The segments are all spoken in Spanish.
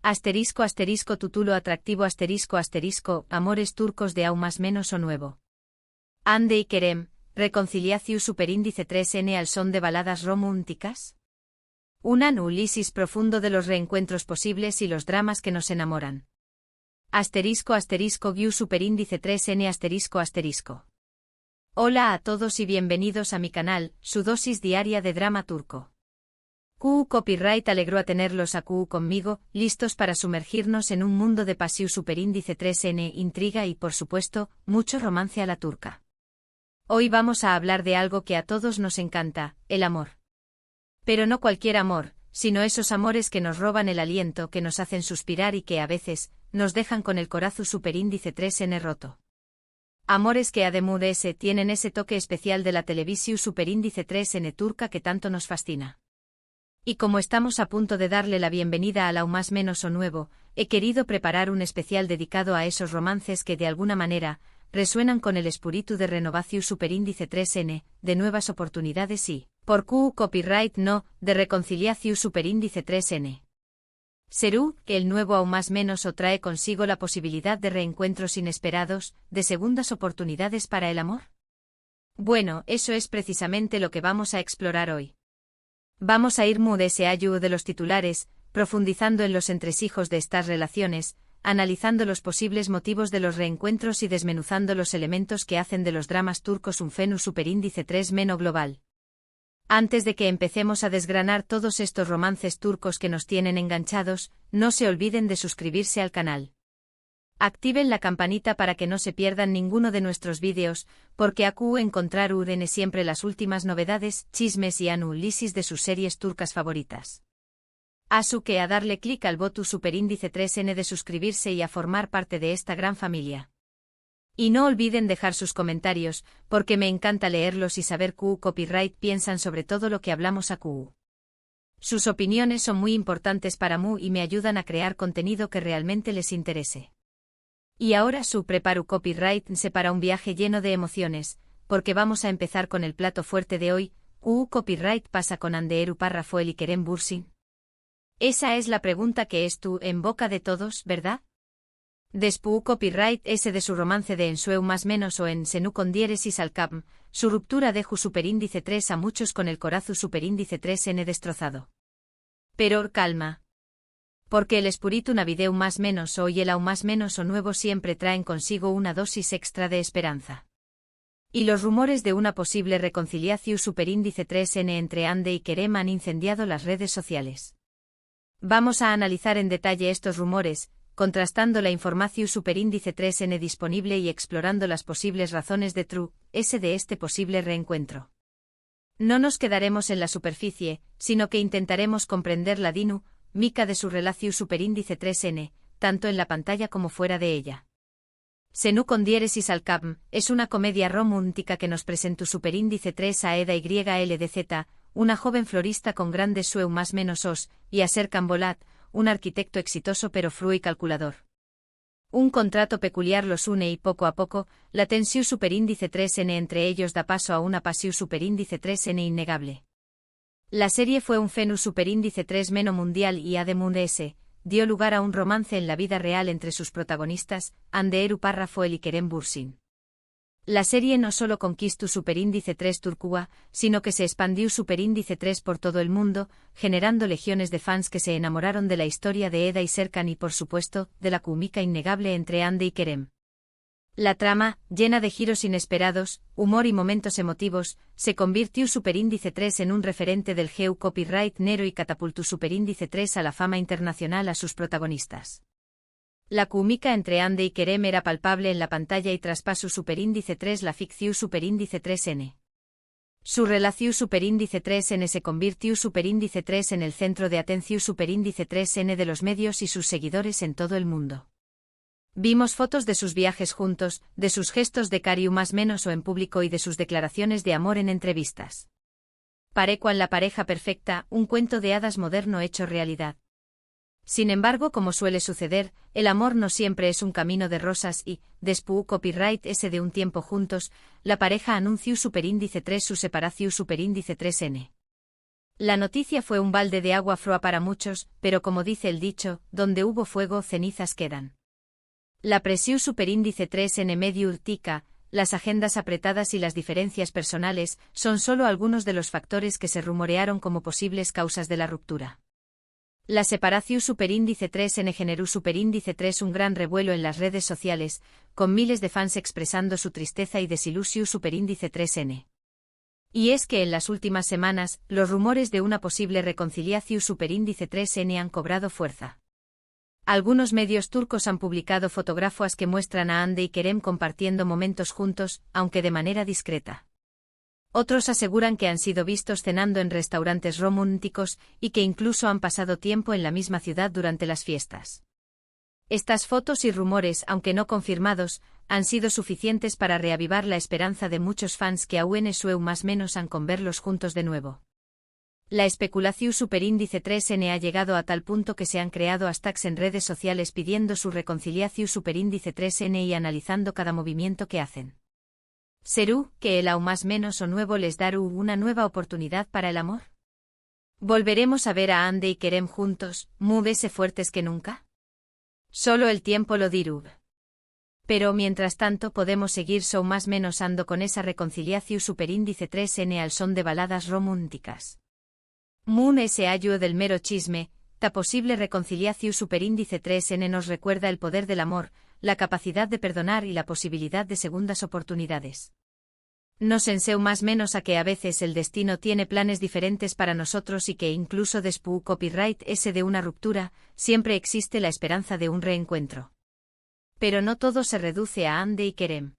Asterisco asterisco título atractivo asterisco asterisco amores turcos de aún más menos o nuevo. Hande y Kerem, reconciliación superíndice 3n al son de baladas románticas. Un análisis profundo de los reencuentros posibles y los dramas que nos enamoran. Asterisco asterisco guiu superíndice 3n asterisco asterisco. Hola a todos y bienvenidos a mi canal, su dosis diaria de drama turco. QU Copyright alegró a tenerlos a QU conmigo, listos para sumergirnos en un mundo de pasión superíndice 3n, intriga y por supuesto, mucho romance a la turca. Hoy vamos a hablar de algo que a todos nos encanta, el amor. Pero no cualquier amor, sino esos amores que nos roban el aliento, que nos hacen suspirar y que a veces, nos dejan con el corazón superíndice 3n roto. Amores que además tienen ese toque especial de la televisión superíndice 3n turca que tanto nos fascina. Y como estamos a punto de darle la bienvenida al aún más menos o nuevo, he querido preparar un especial dedicado a esos romances que de alguna manera, resuenan con el espíritu de renovación superíndice 3n, de nuevas oportunidades y, por QU Copyright no, de reconciliación superíndice 3n. Serú, que el nuevo aún más menos o trae consigo la posibilidad de reencuentros inesperados, de segundas oportunidades para el amor. Bueno, eso es precisamente lo que vamos a explorar hoy. Vamos a ir muy de los titulares, profundizando en los entresijos de estas relaciones, analizando los posibles motivos de los reencuentros y desmenuzando los elementos que hacen de los dramas turcos un fenómeno superíndice 3 global. Antes de que empecemos a desgranar todos estos romances turcos que nos tienen enganchados, no se olviden de suscribirse al canal. Activen la campanita para que no se pierdan ninguno de nuestros vídeos, porque aquí encontrarán siempre las últimas novedades, chismes y análisis de sus series turcas favoritas. Así que a darle clic al botón superíndice 3n de suscribirse y a formar parte de esta gran familia. Y no olviden dejar sus comentarios, porque me encanta leerlos y saber QU Copyright piensan sobre todo lo que hablamos a QU. Sus opiniones son muy importantes para mí y me ayudan a crear contenido que realmente les interese. Y ahora preparo Copyright se para un viaje lleno de emociones, porque vamos a empezar con el plato fuerte de hoy. QU Copyright pasa con Hande Erupar Rafael y Kerem Bürsin. Esa es la pregunta que en boca de todos, ¿verdad? Después Copyright ese de su romance de Ensueu más menos o en Senú con diéresis al Capm, su ruptura deja superíndice 3 a muchos con el corazón superíndice 3n destrozado. Pero calma. Porque el espíritu navideu más menos o y el aún más menos o nuevo siempre traen consigo una dosis extra de esperanza. Y los rumores de una posible reconciliación superíndice 3n entre Hande y Kerem han incendiado las redes sociales. Vamos a analizar en detalle estos rumores, contrastando la información superíndice 3n disponible y explorando las posibles razones de de este posible reencuentro. No nos quedaremos en la superficie, sino que intentaremos comprender la dinámica de su relación superíndice 3n, tanto en la pantalla como fuera de ella. Senú con diéresis al Capm es una comedia romántica que nos presenta superíndice 3 a Eda YLDZ, una joven florista con grandes sueños más menos os, y a Serkan Bolat, un arquitecto exitoso pero frío y calculador. Un contrato peculiar los une y poco a poco, la tensión superíndice 3n entre ellos da paso a una pasión superíndice 3n innegable. La serie fue un fenómeno superíndice 3 mundial y además dio lugar a un romance en la vida real entre sus protagonistas, Hande Erupar Rafael y Kerem Bürsin. La serie no solo conquistó superíndice 3 turcúa, sino que se expandió superíndice 3 por todo el mundo, generando legiones de fans que se enamoraron de la historia de Eda y Serkan y por supuesto, de la química innegable entre Hande y Kerem. La trama, llena de giros inesperados, humor y momentos emotivos, se convirtió superíndice 3 en un referente del GEU Copyright Nero y catapultó superíndice 3 a la fama internacional a sus protagonistas. La química entre Hande y Kerem era palpable en la pantalla y traspasó superíndice 3 la ficción superíndice 3n. Su relación superíndice 3n se convirtió superíndice 3 en el centro de atención superíndice 3n de los medios y sus seguidores en todo el mundo. Vimos fotos de sus viajes juntos, de sus gestos de cariño más menos o en público y de sus declaraciones de amor en entrevistas. Parecían la pareja perfecta, un cuento de hadas moderno hecho realidad. Sin embargo, como suele suceder, el amor no siempre es un camino de rosas y, después Copyright ese de un tiempo juntos, la pareja anunció superíndice 3 su separación superíndice 3n. La noticia fue un balde de agua froa para muchos, pero como dice el dicho, donde hubo fuego, cenizas quedan. La presión superíndice 3N medio urtica, las agendas apretadas y las diferencias personales son solo algunos de los factores que se rumorearon como posibles causas de la ruptura. La separación superíndice 3N generó superíndice 3 un gran revuelo en las redes sociales, con miles de fans expresando su tristeza y desilusión superíndice 3N. Y es que en las últimas semanas, los rumores de una posible reconciliación superíndice 3N han cobrado fuerza. Algunos medios turcos han publicado fotografías que muestran a Hande y Kerem compartiendo momentos juntos, aunque de manera discreta. Otros aseguran que han sido vistos cenando en restaurantes románticos y que incluso han pasado tiempo en la misma ciudad durante las fiestas. Estas fotos y rumores, aunque no confirmados, han sido suficientes para reavivar la esperanza de muchos fans que aún sueu más menos han con verlos juntos de nuevo. La especulación superíndice 3N ha llegado a tal punto que se han creado hashtags en redes sociales pidiendo su reconciliación superíndice 3N y analizando cada movimiento que hacen. ¿Serú que el aún más menos o nuevo les dará una nueva oportunidad para el amor? ¿Volveremos a ver a Hande y Kerem juntos, más fuertes que nunca? Solo el tiempo lo dirá. Pero mientras tanto podemos seguir más menos ando con esa reconciliación superíndice 3N al son de baladas románticas. Moon ese ayudo del mero chisme, ta posible reconciliación superíndice 3N nos recuerda el poder del amor, la capacidad de perdonar y la posibilidad de segundas oportunidades. Nos enseña más menos a que a veces el destino tiene planes diferentes para nosotros y que incluso después copyright ese de una ruptura, siempre existe la esperanza de un reencuentro. Pero no todo se reduce a Hande y Kerem.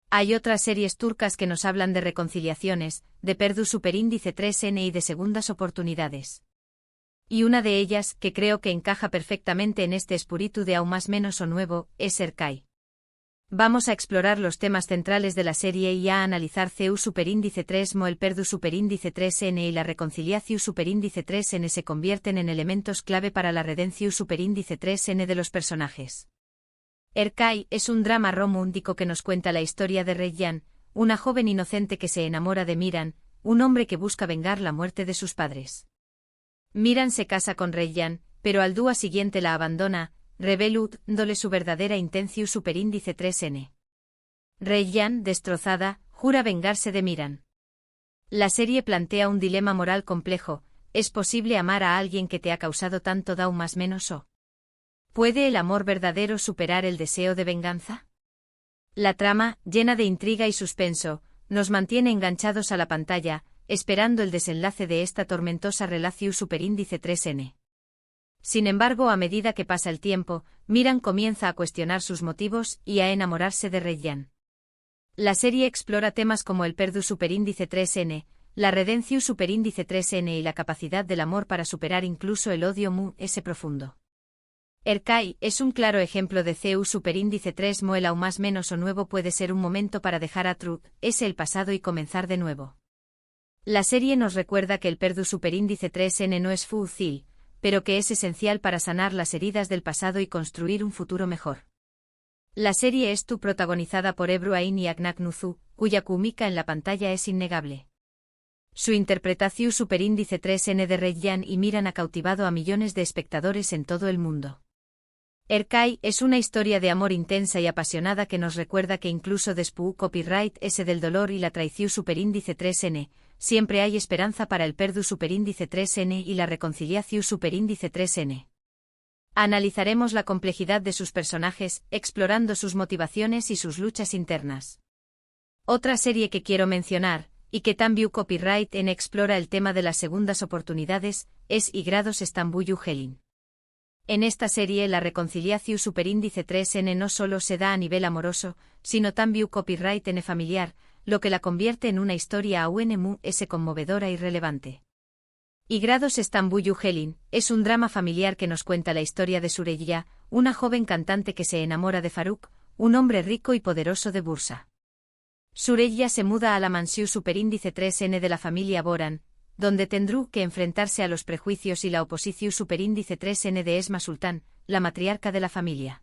Hay otras series turcas que nos hablan de reconciliaciones, de perdu superíndice 3N y de segundas oportunidades. Y una de ellas, que creo que encaja perfectamente en este espíritu de aún más menos o nuevo, es Erkay. Vamos a explorar los temas centrales de la serie y a analizar CU superíndice 3 mo el perdu superíndice 3N y la reconciliación superíndice 3N se convierten en elementos clave para la redención superíndice 3N de los personajes. Erkay es un drama romántico que nos cuenta la historia de Reyyan, una joven inocente que se enamora de Miran, un hombre que busca vengar la muerte de sus padres. Miran se casa con Reyyan, pero al día siguiente la abandona, revelándole su verdadera intención superíndice 3N. Reyyan, destrozada, jura vengarse de Miran. La serie plantea un dilema moral complejo: ¿es posible amar a alguien que te ha causado tanto daño más menos o? ¿Puede el amor verdadero superar el deseo de venganza? La trama, llena de intriga y suspenso, nos mantiene enganchados a la pantalla, esperando el desenlace de esta tormentosa relación superíndice 3N. Sin embargo, a medida que pasa el tiempo, Miran comienza a cuestionar sus motivos y a enamorarse de Reyyan. La serie explora temas como el perdu superíndice 3N, la redención superíndice 3N y la capacidad del amor para superar incluso el odio ese profundo. Erkay es un claro ejemplo de CU superíndice 3 mo el aún más menos o nuevo puede ser un momento para dejar atrás el pasado y comenzar de nuevo. La serie nos recuerda que el perdu superíndice 3N no es fácil, pero que es esencial para sanar las heridas del pasado y construir un futuro mejor. La serie es protagonizada por Ebru Ain y Aknak Nuzu, cuya química en la pantalla es innegable. Su interpretación superíndice 3N de Reyyan y Miran ha cautivado a millones de espectadores en todo el mundo. Erkay es una historia de amor intensa y apasionada que nos recuerda que incluso después copyright ese del dolor y la traición superíndice 3N, siempre hay esperanza para el perdu superíndice 3N y la reconciliación superíndice 3N. Analizaremos la complejidad de sus personajes, explorando sus motivaciones y sus luchas internas. Otra serie que quiero mencionar, y que también copyright en explora el tema de las segundas oportunidades, es Y grados Estambul Helin. En esta serie la reconciliación superíndice 3N no solo se da a nivel amoroso, sino también copyright en familiar, lo que la convierte en una historia aún conmovedora y relevante. Y grados Estambul Helin es un drama familiar que nos cuenta la historia de Süreyya, una joven cantante que se enamora de Faruk, un hombre rico y poderoso de Bursa. Süreyya se muda a la mansión superíndice 3N de la familia Boran, donde tendrá que enfrentarse a los prejuicios y la oposición superíndice 3N de Esma Sultán, la matriarca de la familia.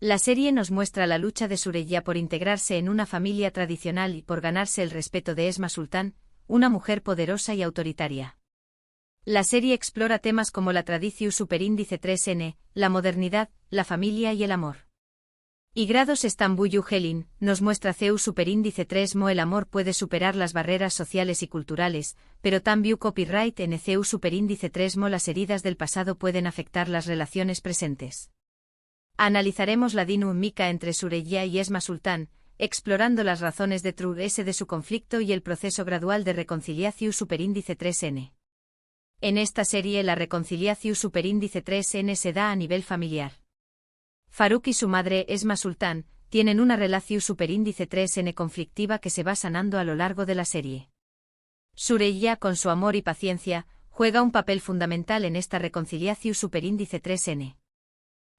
La serie nos muestra la lucha de Süreyya por integrarse en una familia tradicional y por ganarse el respeto de Esma Sultán, una mujer poderosa y autoritaria. La serie explora temas como la tradición superíndice 3N, la modernidad, la familia y el amor. Y grados Estambuyu Helin nos muestra CEU superíndice 3mo el amor puede superar las barreras sociales y culturales, pero también copyright en CEU superíndice 3mo las heridas del pasado pueden afectar las relaciones presentes. Analizaremos la dinámica entre Süreyya y Esma Sultan, explorando las razones de de su conflicto y el proceso gradual de reconciliación superíndice 3N. En esta serie la reconciliación superíndice 3N se da a nivel familiar. Faruk y su madre, Esma Sultan, tienen una relación superíndice 3N conflictiva que se va sanando a lo largo de la serie. Süreyya, con su amor y paciencia, juega un papel fundamental en esta reconciliación superíndice 3N.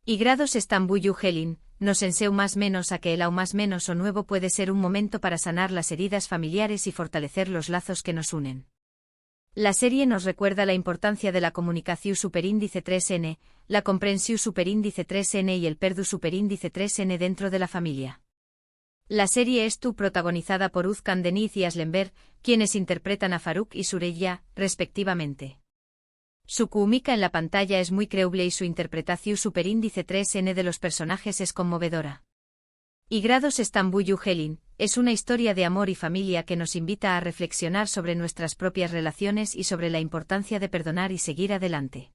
Y grados Estambuyu Helin nos enseña más menos a que el más menos o nuevo puede ser un momento para sanar las heridas familiares y fortalecer los lazos que nos unen. La serie nos recuerda la importancia de la comunicación superíndice 3N, la comprensión superíndice 3N y el perdu superíndice 3N dentro de la familia. La serie es protagonizada por Özkan Deniz y Aslenberg, quienes interpretan a Faruk y Süreyya, respectivamente. Su química en la pantalla es muy creíble y su interpretación superíndice 3N de los personajes es conmovedora. Y grados Estambuyu Helin es una historia de amor y familia que nos invita a reflexionar sobre nuestras propias relaciones y sobre la importancia de perdonar y seguir adelante.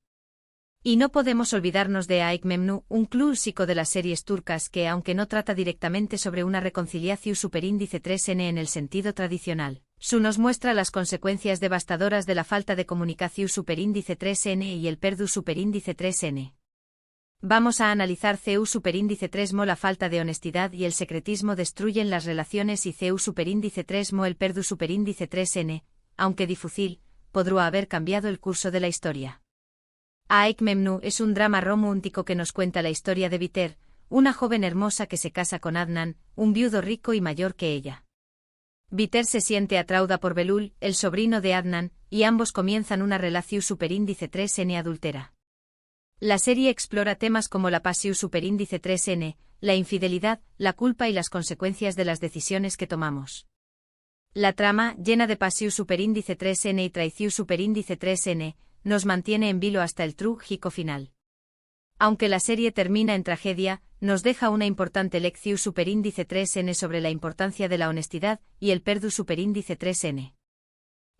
Y no podemos olvidarnos de Aik Memnu, un clásico de las series turcas que, aunque no trata directamente sobre una reconciliación superíndice 3N en el sentido tradicional, nos muestra las consecuencias devastadoras de la falta de comunicación superíndice 3N y el perdu superíndice 3N. Vamos a analizar CEU superíndice 3mo la falta de honestidad y el secretismo destruyen las relaciones y CEU superíndice 3mo el perdu superíndice 3N, aunque difícil, podrá haber cambiado el curso de la historia. Aik Memnu es un drama romántico que nos cuenta la historia de Biter, una joven hermosa que se casa con Adnan, un viudo rico y mayor que ella. Biter se siente atraída por Belul, el sobrino de Adnan, y ambos comienzan una relación superíndice 3N adultera. La serie explora temas como la pasión superíndice 3N, la infidelidad, la culpa y las consecuencias de las decisiones que tomamos. La trama, llena de pasión superíndice 3N y traición superíndice 3N, nos mantiene en vilo hasta el trágico final. Aunque la serie termina en tragedia, nos deja una importante lección superíndice 3N sobre la importancia de la honestidad y el perdu superíndice 3N.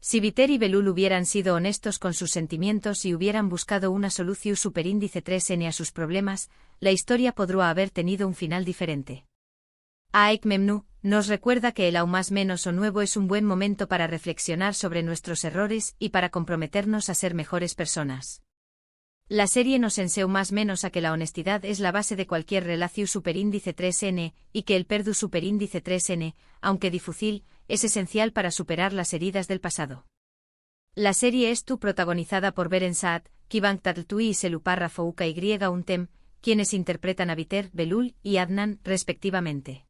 Si Biter y Belul hubieran sido honestos con sus sentimientos y hubieran buscado una solución superíndice 3N a sus problemas, la historia podría haber tenido un final diferente. Aik Memnu nos recuerda que el más menos o nuevo es un buen momento para reflexionar sobre nuestros errores y para comprometernos a ser mejores personas. La serie nos enseña más menos a que la honestidad es la base de cualquier relación superíndice 3N y que el perdu superíndice 3N, aunque difícil, es esencial para superar las heridas del pasado. La serie es protagonizada por Beren Saat, Kıvanç Tatlıtuğ y Selupar Fouca y Untem, quienes interpretan a Biter, Belul y Adnan, respectivamente.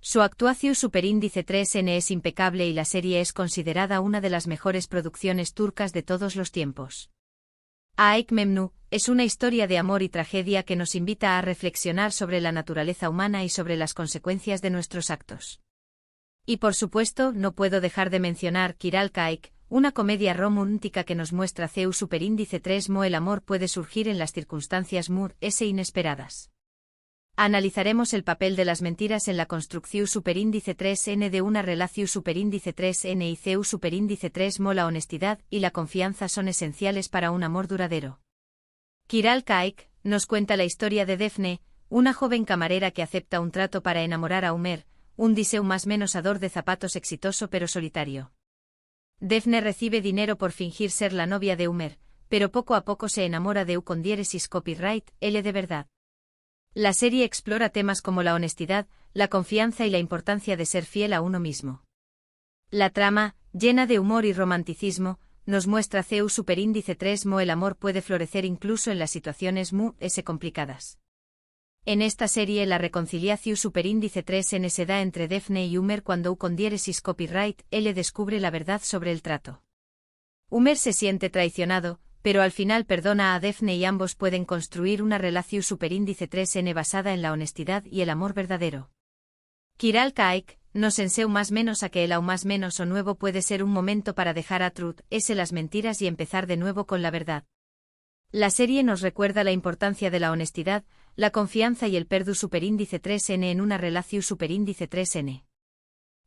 Su actuación superíndice 3N es impecable y la serie es considerada una de las mejores producciones turcas de todos los tiempos. Aik Memnu es una historia de amor y tragedia que nos invita a reflexionar sobre la naturaleza humana y sobre las consecuencias de nuestros actos. Y por supuesto, no puedo dejar de mencionar Kiral Kaik, una comedia romántica que nos muestra CEU superíndice 3mo el amor puede surgir en las circunstancias muy inesperadas. Analizaremos el papel de las mentiras en la construcción superíndice 3N de una relación superíndice 3N y CEU superíndice 3mo la honestidad y la confianza son esenciales para un amor duradero. Kiral Kaik nos cuenta la historia de Defne, una joven camarera que acepta un trato para enamorar a Umer, un diseu más menos ador de zapatos exitoso pero solitario. Defne recibe dinero por fingir ser la novia de Umer, pero poco a poco se enamora de con diéresis copyright, L de verdad. La serie explora temas como la honestidad, la confianza y la importancia de ser fiel a uno mismo. La trama, llena de humor y romanticismo, nos muestra CEU superíndice 3mo el amor puede florecer incluso en las situaciones muy complicadas. En esta serie la reconciliación superíndice 3N se da entre Defne y Umer cuando con diéresis copyright L descubre la verdad sobre el trato. Umer se siente traicionado, pero al final perdona a Defne y ambos pueden construir una relación superíndice 3N basada en la honestidad y el amor verdadero. Kiral Kaik nos enseña más menos a que el aún más menos o nuevo puede ser un momento para dejar a truth, ese las mentiras y empezar de nuevo con la verdad. La serie nos recuerda la importancia de la honestidad, la confianza y el perdu superíndice 3n en una relación superíndice 3n.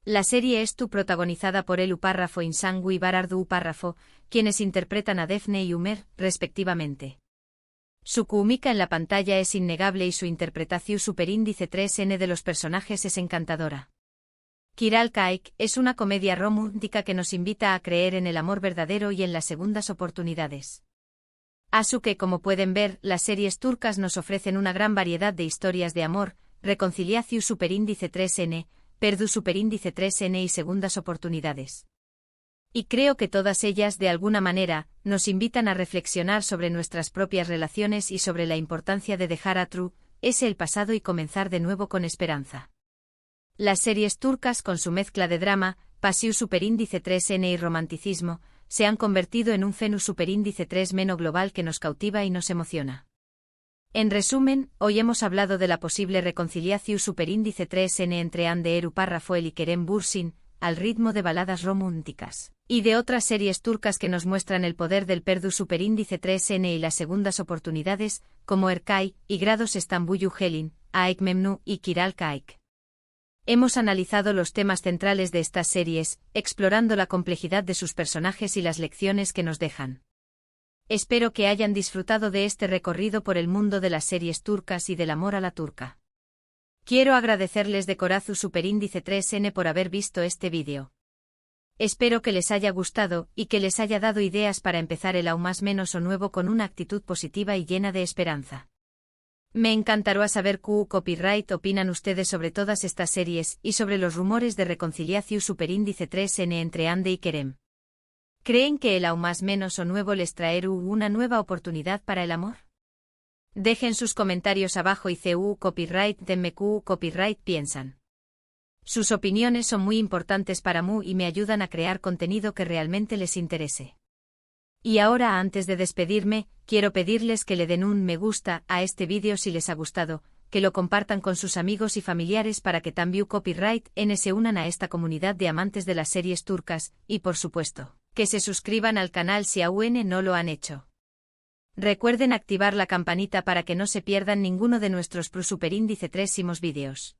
La serie es protagonizada por Elu Párrafo Insangú y Barardu Párrafo, quienes interpretan a Daphne y Umer, respectivamente. Su química en la pantalla es innegable y su interpretación superíndice 3n de los personajes es encantadora. Kiral Kaik es una comedia romántica que nos invita a creer en el amor verdadero y en las segundas oportunidades. Así que, como pueden ver, las series turcas nos ofrecen una gran variedad de historias de amor, reconciliación superíndice 3n, perdu superíndice 3n y segundas oportunidades. Y creo que todas ellas, de alguna manera, nos invitan a reflexionar sobre nuestras propias relaciones y sobre la importancia de dejar a truth, ese el pasado y comenzar de nuevo con esperanza. Las series turcas, con su mezcla de drama, pasión superíndice 3n y romanticismo, se han convertido en un fenómeno superíndice 3 global que nos cautiva y nos emociona. En resumen, hoy hemos hablado de la posible reconciliación superíndice 3n entre Hande Eru Párrafo y Kerem Bürsin, al ritmo de baladas románticas, y de otras series turcas que nos muestran el poder del perdu superíndice 3n y las segundas oportunidades, como Erkay, y Grados Estambul Helin, Aek Memnu y Kiral Kaik. Hemos analizado los temas centrales de estas series, explorando la complejidad de sus personajes y las lecciones que nos dejan. Espero que hayan disfrutado de este recorrido por el mundo de las series turcas y del amor a la turca. Quiero agradecerles de corazón superíndice 3n por haber visto este vídeo. Espero que les haya gustado y que les haya dado ideas para empezar el aún más menos o nuevo con una actitud positiva y llena de esperanza. Me encantará saber qué copyright opinan ustedes sobre todas estas series y sobre los rumores de reconciliación superíndice 3n entre Hande y Kerem. ¿Creen que el aún más menos o nuevo les traerá una nueva oportunidad para el amor? Dejen sus comentarios abajo y copyright denme copyright piensan. Sus opiniones son muy importantes para mí y me ayudan a crear contenido que realmente les interese. Y ahora, antes de despedirme, quiero pedirles que le den un me gusta a este vídeo si les ha gustado, que lo compartan con sus amigos y familiares para que también copyright se unan a esta comunidad de amantes de las series turcas, y por supuesto, que se suscriban al canal si aún no lo han hecho. Recuerden activar la campanita para que no se pierdan ninguno de nuestros superíndice 3 vídeos.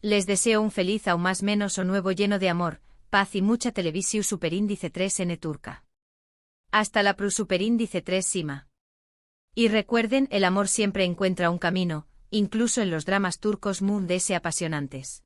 Les deseo un feliz aún más menos o nuevo lleno de amor, paz y mucha televisión superíndice 3n turca. Hasta la superíndice 3 Sima. Y recuerden, el amor siempre encuentra un camino, incluso en los dramas turcos apasionantes.